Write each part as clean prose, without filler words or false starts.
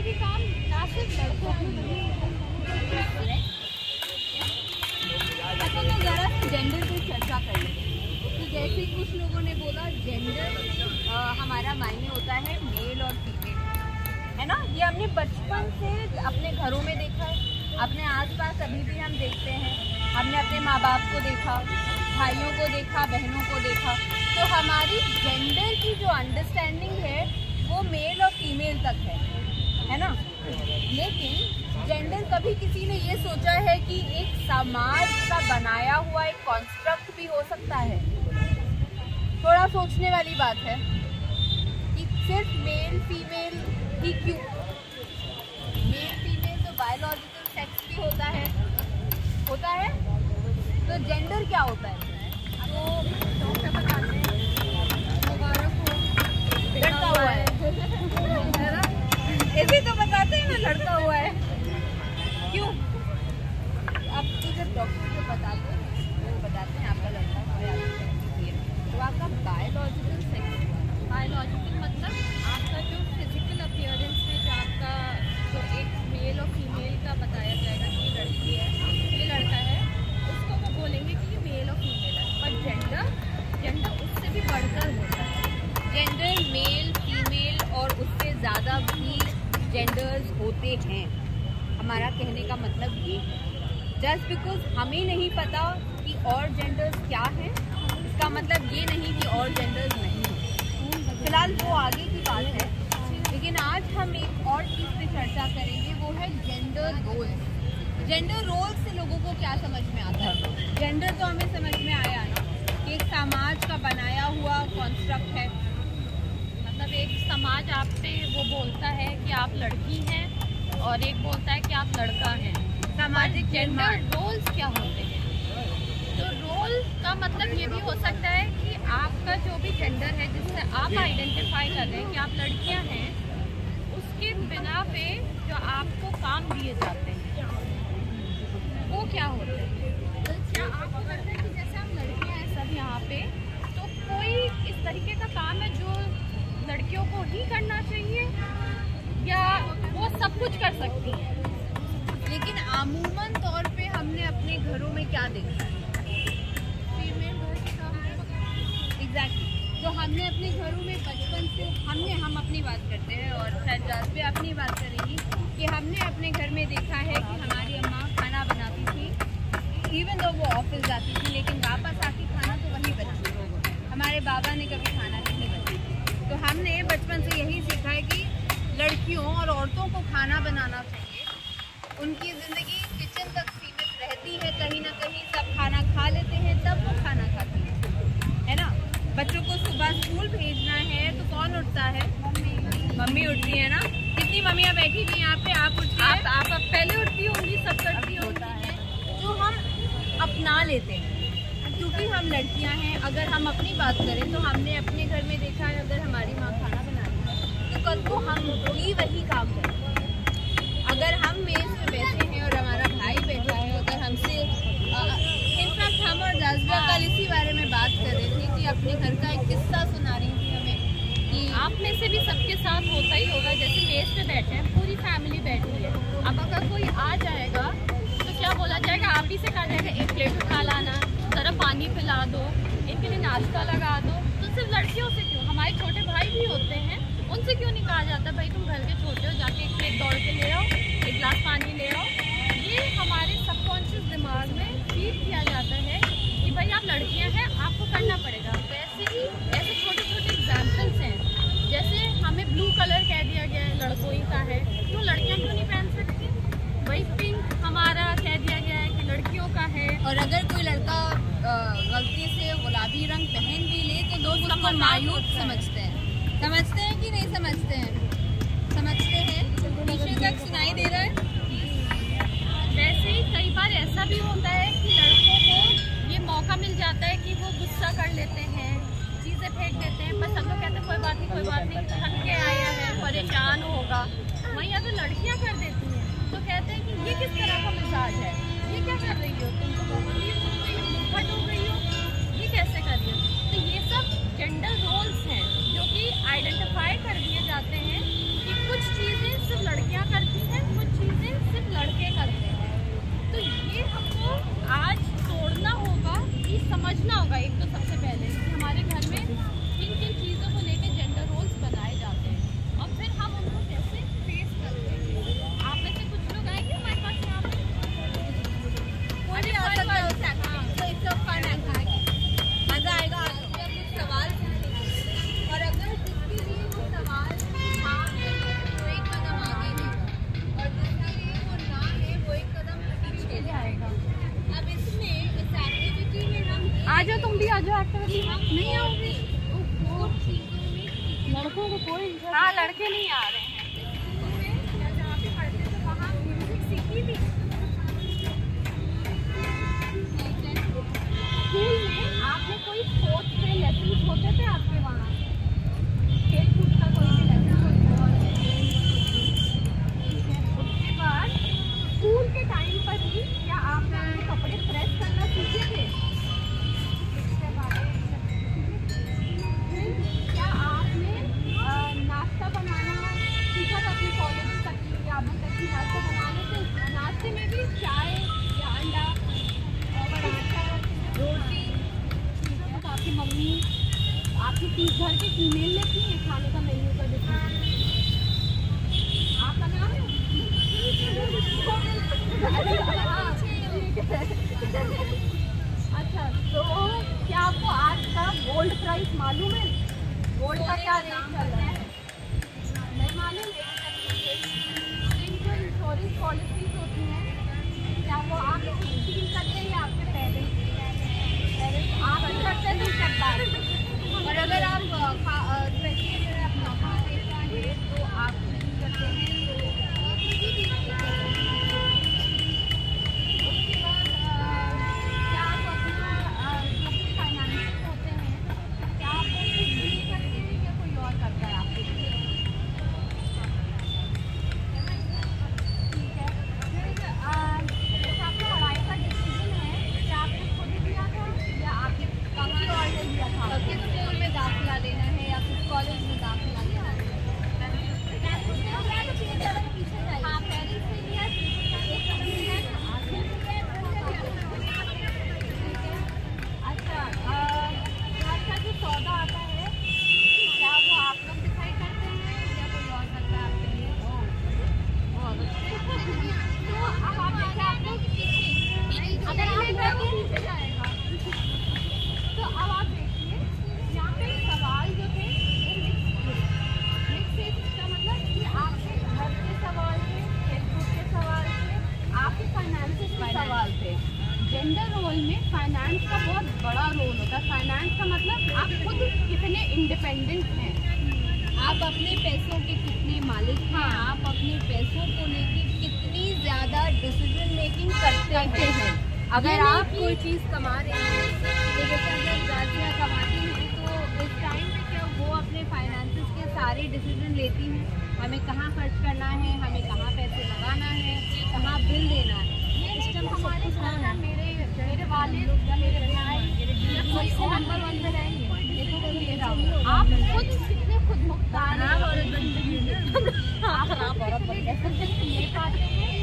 भी काम ना सिर्फ लड़कों की। अच्छा, मैं ज़रा जेंडर पे चर्चा कर लें। तो जैसे कुछ लोगों ने बोला जेंडर हमारा मायने होता है मेल और फीमेल, है ना। ये हमने बचपन से अपने घरों में देखा है, अपने आसपास अभी भी हम देखते हैं। हमने अपने माँ बाप को देखा, भाइयों को देखा, बहनों को देखा। तो हमारी जेंडर की जो अंडरस्टैंडिंग है वो मेल और फीमेल तक है ना। लेकिन जेंडर कभी किसी ने ये सोचा है कि एक समाज का बनाया हुआ एक कॉन्स्ट्रक्ट भी हो सकता है? थोड़ा सोचने वाली बात है कि सिर्फ मेल फीमेल ही क्यों? मेल फीमेल तो बायोलॉजिकल सेक्स भी होता है। तो जेंडर क्या होता है? तो डॉक्टर बताते हैं लड़का हुआ है ना, ऐसे तो बताते हैं ना लड़का हुआ है। क्यों? अब जब डॉक्टर जो बताते हैं आपका लड़का हुआ है, तो आपका बायोलॉजिकल सेक्स, बायोलॉजिकल मतलब आपका जो फिजिकल अपीयरेंस में जो आपका जो एक मेल और फीमेल का बताया जाएगा कि ये लड़की है, ये लड़का है, उसको वो बोलेंगे कि ये मेल और फीमेल है। पर जेंडर उससे भी बढ़कर होता है। जेंडर मेल फीमेल और उससे ज़्यादा भी जेंडर्स होते हैं। हमारा कहने का मतलब ये है, जस्ट बिकॉज हमें नहीं पता कि और जेंडर्स क्या हैं, इसका मतलब ये नहीं कि और जेंडर्स नहीं हैं। फिलहाल वो आगे की बात है। लेकिन आज हम एक और चीज़ पे चर्चा करेंगे, वो है जेंडर रोल्स। जेंडर रोल्स से लोगों को क्या समझ में आता है? जेंडर तो हमें समझ में आया ना कि एक समाज का बनाया हुआ कॉन्स्ट्रक्ट है। मतलब एक समाज आप पे वो बोलता है कि आप लड़की हैं और एक बोलता है कि आप लड़का हैं। सामाजिक जेंडर रोल्स क्या होते हैं? तो रोल का मतलब ये भी हो सकता है कि आपका जो भी जेंडर है जिससे आप आइडेंटिफाई कर रहे हैं कि आप लड़कियां हैं, उसके बिना पे जो आपको काम दिए जाते हैं वो क्या होते हैं? तो क्या आपको लगता है कि जैसे हम लड़कियां हैं सब यहाँ पे, तो कोई इस तरीके का काम है जो लड़कियों को ही करना चाहिए या वो सब कुछ कर सकती है? लेकिन आमूमन तौर पे हमने अपने घरों में क्या देखा है? फीमेल घर के काम एग्जैक्टली। तो हमने अपने घरों में बचपन से हम अपनी बात करते हैं और शायद जाज पे अपनी बात करेंगी कि हमने अपने घर में देखा है कि हमारी अम्मा खाना बनाती थी, इवन दो वो ऑफिस जाती थी, लेकिन वापस आके खाना तो वही बनाती थी। हमारे बाबा ने कभी खाना नहीं बनाया। तो हमने बचपन से यही सीखा है कि लड़कियों और औरतों को खाना बनाना चाहिए। उनकी ज़िंदगी किचन तक सीमित रहती है, कहीं ना कहीं सब खाना खा लेते हैं तब वो खाना खाती है ना। बच्चों को सुबह स्कूल भेजना है तो कौन उठता है? मम्मी उठती है ना। कितनी मम्मियाँ बैठी हुई यहाँ पे? आप उठती हैं? आप पहले उठती होंगी, सब करती होंगी। जो हम अपना लेते हैं क्योंकि हम लड़कियां हैं। अगर हम अपनी बात करें तो हमने अपने घर में देखा है, अगर हमारी माँ खाना बना रही है तो कल को हम भी वही काम करें। अगर हम मेज पे बैठे हैं और हमारा भाई बैठा है, अगर हमसे इनफैक्ट हम और जाज़िया कल इसी बारे में बात कर रहे थे कि अपने घर का एक किस्सा सुना रही थी हमें कि आप में से भी सबके साथ होता ही होगा। जैसे मेज पे बैठे हैं, पूरी फैमिली बैठी है, अब अगर कोई आ जाएगा तो क्या बोला जाएगा? आप ही से कहा जाएगा एक प्लेट उठा लाना, जरा पानी पिला दो, इनके लिए नाश्ता लगा दो। तो सिर्फ लड़कियों से क्यों, हमारे छोटे भाई भी होते हैं, उनसे क्यों नहीं कहा जाता भाई तुम घर के छोटे हो, जाके एक प्लेट दौड़ के ले आओ, एक गिलास पानी ले आओ? ये हमारे सबकॉन्शियस दिमाग में फीड किया जाता है कि भाई आप लड़कियां हैं, आपको करना पड़ेगा। वैसे ही ऐसे छोटे छोटे एग्जाम्पल्स हैं। जैसे हमें ब्लू कलर कह दिया गया है लड़कों ही का है, तो लड़कियां क्यों नहीं पहन सकती? वही पिंक हमारा कह दिया गया है कि लड़कियों का है। और अगर कोई लड़का गलती से गुलाबी रंग पहन भी ले तो लोग उसको मायूस समझते हैं कि नहीं समझते हैं? समझते हैं। पीछे तक सुनाई दे रहा है। वैसे ही कई बार ऐसा भी होता है कि लड़कों को ये मौका मिल जाता है कि वो गुस्सा कर लेते हैं, चीज़ें फेंक देते हैं, पर सब लोग कहते हैं कोई बात नहीं, थक के आया है, परेशान होगा। वहीं अगर लड़कियां कर देती हैं तो कहते हैं कि ये किस तरह का मिजाज है, ये क्या कर रही हो तुम, तो फट हो गई हो, ये कैसे कर रही हो? तो ये सब जेंडर रोल्स हैं जो कि आइडेंटिफाई कर दिए जाते हैं कि कुछ चीज़ें सिर्फ लड़कियां लड़कों को कोई, हाँ लड़के नहीं आ रहे हैं। जहाँ पे पढ़ते थे वहाँ म्यूजिक सीखी थी। स्कूल में आपने कोई स्पोर्ट्स के लेसन होते थे आपके वहाँ? खेल कूद का कोई भी लेसन होता है? उसके बाद स्कूल के टाइम पर ही क्या आपने अपने कपड़े प्रेस करना सीखे थे? क्या आपने नाश्ता बनाना सीखा था अपने कॉलेज तक या अब तक की? नाश्ता बनाने से नाश्ते में भी चाय या अंडा, पराठा, रोटी, तो आपकी मम्मी आपकी घर के फीमेल लेती हैं खाने का मेन्यू का डिसीजन? आपका नाम है? अच्छा, तो क्या आपको आज का गोल्ड प्राइस मालूम है? गोल्ड का क्या रेट चल रहा है? नहीं मालूम। जो इंश्योरेंस पॉलिसीज होती हैं क्या वो आप फील करते हैं या आपके पेरेंट्स आप ही करते हैं? तो सब बात। और अगर आप स्पेशली अगर आप नौकरी पेशा हैं तो आप फील करते हैं जेंडर रोल में फाइनेंस का बहुत बड़ा रोल होता है। फाइनेंस का मतलब आप खुद कितने इंडिपेंडेंट हैं, आप अपने पैसों के कितने मालिक हैं, हाँ। आप अपने पैसों को लेकर कितनी ज़्यादा डिसीजन मेकिंग करते हैं। अगर आप कोई चीज़ कमा रहे हैं, तो जैसे अगर गाजियाँ कमाती हैं तो इस टाइम पे क्या वो अपने फाइनेंसेस के सारे डिसीजन लेती हैं, हमें कहाँ खर्च करना है, हमें कहाँ पैसे लगाना है, कहाँ बिल देना है। सिस्टम हमारे घर है। मेरे वालिद या मेरे भाई या कोई और नंबर वन पे रहेंगे। आप खुद कितने खुद मुख्तार हैं, आप ले पाते हैं,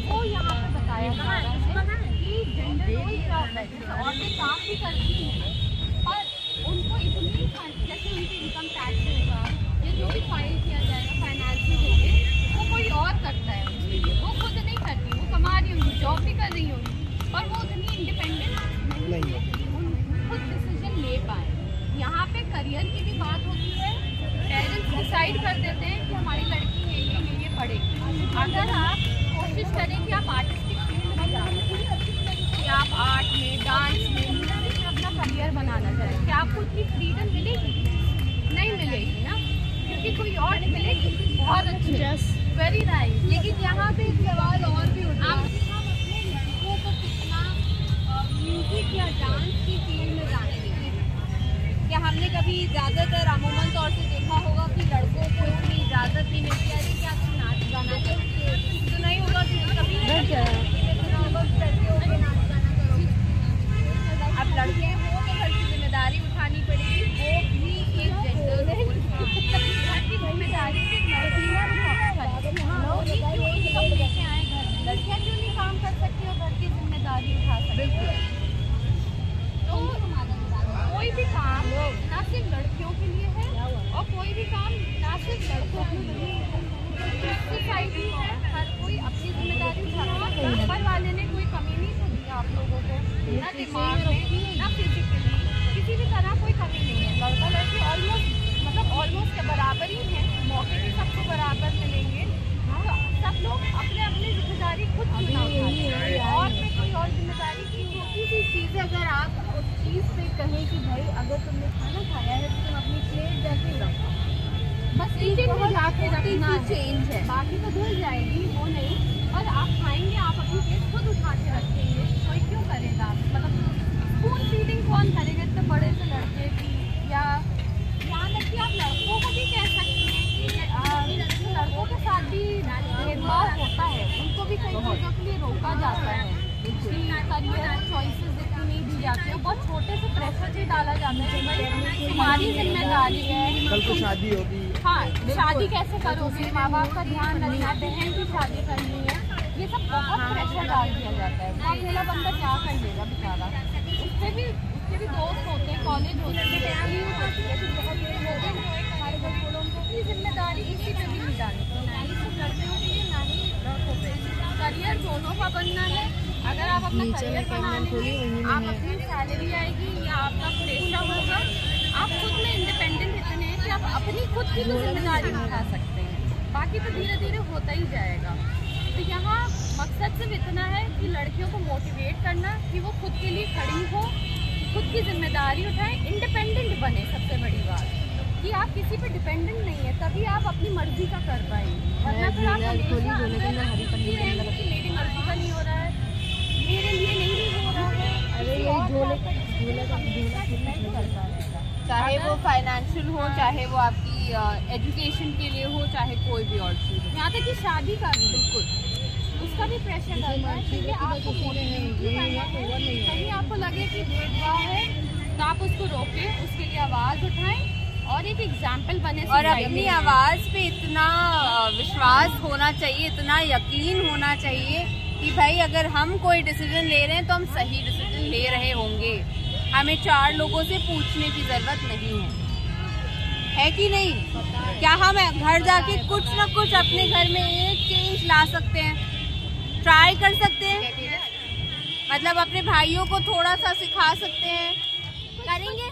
वो यहाँ पे बताया जा रहा है कि जेंडर रोल क्या होता है। औरतें काम भी करती हैं पर उनको इतनी जैसे उनकी इनकम टैक्स होगा या जो भी फाइल किया जाएगा फाइनेंसिंग होंगे वो कोई और करता है, वो खुद नहीं करती। वो कमा रही होंगी, जॉब भी कर रही होंगी, पर वो उतनी इंडिपेंडेंट नहीं है खुद डिसीजन ले पाए। यहाँ पे करियर की भी बात होती है। पेरेंट्स डिसाइड कर देते हैं कि हमारी लड़की है ये पढ़ेगी। अगर आप कोशिश करें कि आप आर्टिस्टिक फील्ड में जाएं, कि आप आर्ट में, डांस में, म्यूजिक में अपना करियर बनाना चाहें, क्या आपको उतनी फ्रीडम मिलेगी? नहीं मिलेगी ना, क्योंकि कोई और मिलेगी बहुत अच्छी, वेरी राइट। लेकिन यहाँ पे एक सवाल और भी उठा, आप अपने लड़कों को कितना म्यूजिक या डांस की फील्ड में जाने देते हैं? क्या हमने कभी ज़्यादातर अमूमन तौर से देखा होगा कि लड़कों को इतनी इजाज़त नहीं मिलती है कि क्या तुम नाच गाना करोगे? तो नहीं होगा कि कभी लड़कियों को नाच गाना करोगे। अब लड़के हैं वो तो घर की जिम्मेदारी उठानी पड़ेगी, वो भी एक जेंडर रोल है। घर की जिम्मेदारी से लड़कियाँ लेके आए घर, लड़कियाँ क्यों नहीं काम कर सकती और घर की जिम्मेदारी उठा सकती? तो कोई भी काम ना सिर्फ लड़कियों के लिए है और कोई भी काम ना सिर्फ लड़कों के लिए है। चेंज है। बाकी तो धुल जाएगी, वो नहीं। और आप खाएंगे, आप अपनी प्लेट खुद उठा के रखेंगे, कोई क्यों करेगा? मतलब स्पून फीडिंग कौन करेगा इतने बड़े से लड़के की? या यहाँ तक कि आप लड़कों को भी कह सकती हैं कि लड़कों के साथ भी भेदभाव होता है, उनको भी कई चीज़ों के लिए रोका जाता है कि करियर चॉइसेस इतनी नहीं दी जाती है, बहुत छोटे से प्रेशर से डाला जाता है भाई तुम्हारी जिम्मेदारी है, कल को शादी होगी। हाँ शादी कैसे करोगे, माँ बाप का ध्यान रखना, बहन की शादी करनी है, ये सब बहुत प्रेशर डाल दिया जाता है। वो अकेला बंदा क्या कर लेगा बेचारा? उसके भी दोस्त होते हैं, कॉलेज होते हैं, फैमिली होती है, फिर बहुत लोग होते हैं हमारे घर को, लोगों की जिम्मेदारी किसी पे भी नहीं डालनी, ना ही सिर्फ लड़कियों के लिए, ना ही लड़कों पे। करियर दोनों का बनना है। अगर आप अपना करियर बना लेंगे, आप अपनी सैलरी आएगी या आपका पेशा होगा, आप खुद में इंडिपेंडेंट इतने हैं कि आप अपनी खुद की तो जिम्मेदारी उठा सकते हैं, बाकी तो धीरे धीरे होता ही जाएगा। तो यहाँ मकसद सिर्फ इतना है कि लड़कियों को मोटिवेट करना कि वो खुद के लिए खड़ी हो, खुद की जिम्मेदारी उठाएं, इंडिपेंडेंट बने। सबसे बड़ी बात कि आप किसी पे डिपेंडेंट नहीं है, तभी आप अपनी मर्जी का कर पाएंगे, वरना फिर आप मेरी मर्जी का नहीं हो रहा है, मेरे लिए नहीं हो रहा है, चाहे वो फाइनेंशियल हो, चाहे वो आपकी एजुकेशन के लिए हो, चाहे कोई भी और चीज़ हो, यहाँ तक कि शादी का भी बिल्कुल उसका भी प्रेशर डालता है। क्योंकि आपको कहीं आपको लगे कि भेदभाव है तो आप उसको रोकें, उसके लिए आवाज़ उठाएं और एक एग्जाम्पल बने। और अपनी आवाज़ पे इतना विश्वास होना चाहिए, इतना यकीन होना चाहिए कि भाई अगर हम कोई डिसीजन ले रहे हैं तो हम सही डिसीजन ले रहे होंगे, हमें 4 लोगों से पूछने की जरूरत नहीं है कि नहीं? क्या हम घर जाके कुछ ना कुछ अपने घर में एक चेंज ला सकते हैं, ट्राई कर सकते हैं, मतलब अपने भाइयों को थोड़ा सा सिखा सकते हैं, करेंगे?